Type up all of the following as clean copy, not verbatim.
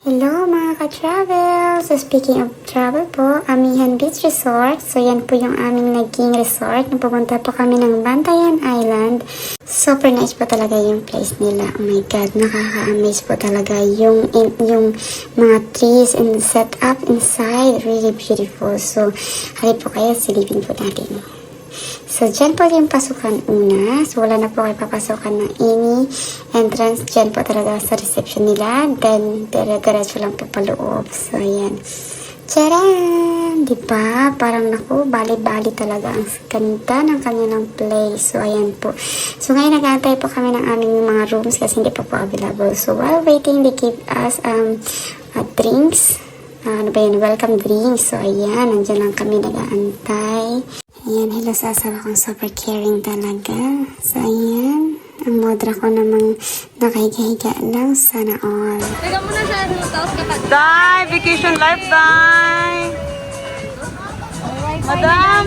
Hello mga ka-travel! So speaking of travel po, Amihan Beach Resort. So yan po yung aming naging resort. Napupunta po kami ng Bantayan Island. Super nice po talaga yung place nila. Oh my God, nakaka-amaze po talaga yung mga trees and set up inside. Really beautiful. So hali po kayo, silipin po natin. So, dyan po yung pasukan una. So, wala na po kayo papasukan ng any entrance. Dyan po talaga sa reception nila. Then, dire-diretso lang po paloob. So, ayan. Tcharan! Diba? Parang naku, bali-bali talaga. Ang ganda ng kanilang place. So, ayan po. So, ngayon nag-aantay po kami ng aming mga rooms kasi hindi pa po available. So, while waiting, they give us drinks. Ano ba yun? Welcome drinks. So, ayan. Nandiyan lang kami nag-aantay. Ayan, hello sa asawa kong super caring talaga. So, ayan. Ang modra ko namang nakahiga-higa lang. Sana all. Teka muna sa ano, tapos kapag... Dai! Vacation life, Dai! Madam!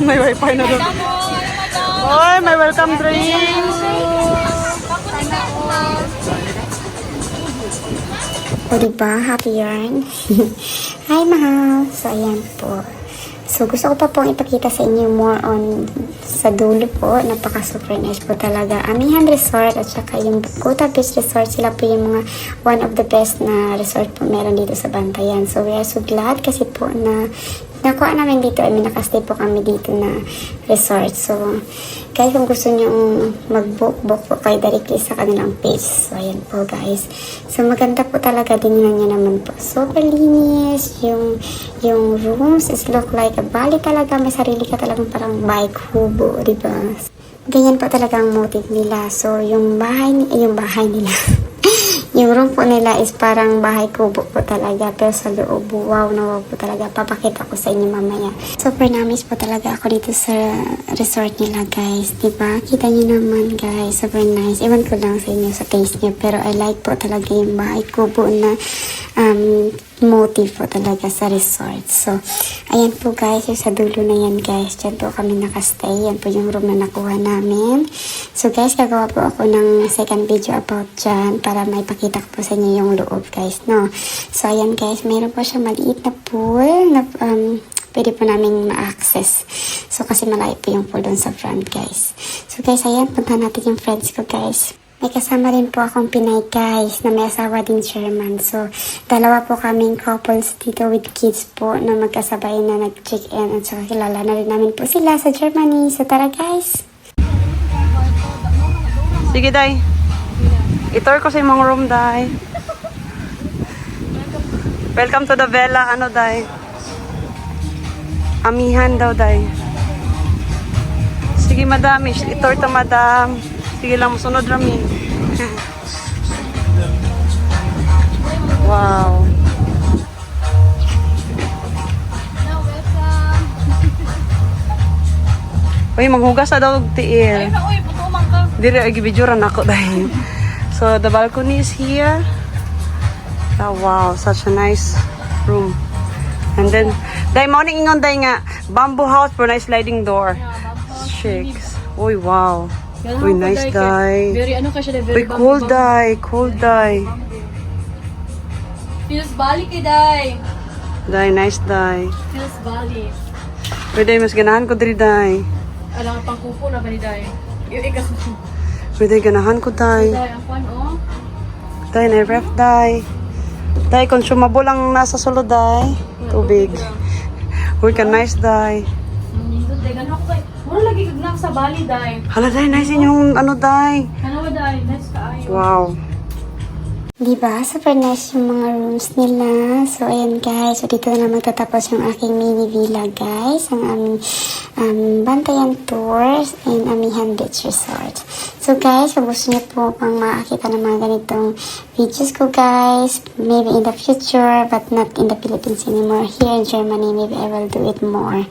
May wifi na doon. Oy, may welcome drinks! O, diba? Happy yarn? Hi, mahal! So, ayan po. So, gusto ko pa pong ipakita sa inyo more on sa dulo po. Napaka-super nice po talaga. Amihan Resort at saka yung Kuta Beach Resort. Sila po yung mga one of the best na resort po meron dito sa Bantayan. So, we are so glad kasi po na nakuha namin dito. I mean, nakastay po kami dito na resort. So, guys, kung gusto nyo mag-book po kayo directly sa kanilang page. So, ayan po, guys. So, maganda po talaga. Dinnan nyo naman po. Super linis. Yung rooms is look like a bali talaga. May sarili ka talagang parang bike hubo, diba? Ganyan po talaga ang motive nila. So, yung bahay nila. Yung room po nila is parang bahay kubo po talaga. Pero sa loob, wow na wow po talaga. Papakita ko sa inyo mamaya. Super namis po talaga ako dito sa resort nila, guys. Diba? Kita nyo naman, guys. Super nice. Ewan ko lang sa inyo sa taste nyo. Pero I like po talaga yung bahay kubo na motive po talaga sa resort. So, ayan po, guys. Yung sa dulo na yan, guys. Diyan po kami nakastay. Yan po yung room na nakuha namin. So, guys, gagawa po ako ng second video about dyan para may pakita ko po sa inyo yung loob, guys, no? So, ayan, guys. Mayroon po siya maliit na pool na pwede po namin ma-access. So, kasi malayo po yung pool doon sa front, guys. So, guys, ayan. Punta natin yung friends ko, guys. May kasama rin po akong Pinay, guys, na may asawa din Sherman. So, dalawa po kaming couples dito with kids po na magkasabay na nag-check-in at saka kilala na rin namin po sila sa Germany. So, tara, guys! Sige, Dai. Itour ko sa imong room, Dai. Welcome to the Villa. Ano, Dai? Amihan daw, Dai. Sige, madam. Itour to, madam. Sige lang, masunod rami. Wow. Uy, maghugas na daw tiil. Uy, putumang ka. Dili, ay gibidyoran ako dahil. So, the balcony is here. Oh, wow, such a nice room. And then, dahil morning ingon dahil nga, bamboo house for nice sliding door. Shakes. Uy, wow. Uy, nice, Dai. Very ano ka siya, Uy, very cool, Dai. Cool, Dai. Feels bali kay Day. Dai, nice, Dai. Feels bali. Uy, Dai, mas ganahan ko diri, Dai. Alam pang kuko na ba ni Day? Yung ikaw. Uy, Dai, ganahan ko, Dai. Day, ang fun, oh. Dai, na-ref, Dai. Dai, consumable ang nasa solo, Dai. Tubig. Uy, ka nice, Dai. Nindot, Day. Gano'n ako kay... Mura lagi kagnak sa Bali, Day. Hala, Dai, nice inyong ano, Dai. Ano ba, Day? Nice ka ayo. Wow. Diba? Super nice yung mga rooms nila. So, ayan, guys. So, dito na magtatapos yung aking mini villa, guys. Ang aming Bantayan Tours and Amihan Beach Resort. So, guys, kung gusto niyo po pang makakita ng mga ganitong videos ko, guys, maybe in the future, but not in the Philippines anymore. Here in Germany, maybe I will do it more.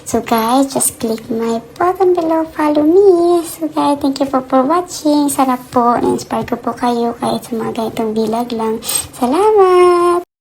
So, guys, just click my button below. Follow me. So, guys, thank you for watching. Sana po, na-inspire ko po kayo kahit sa mga ganitong vlog lang. Salamat!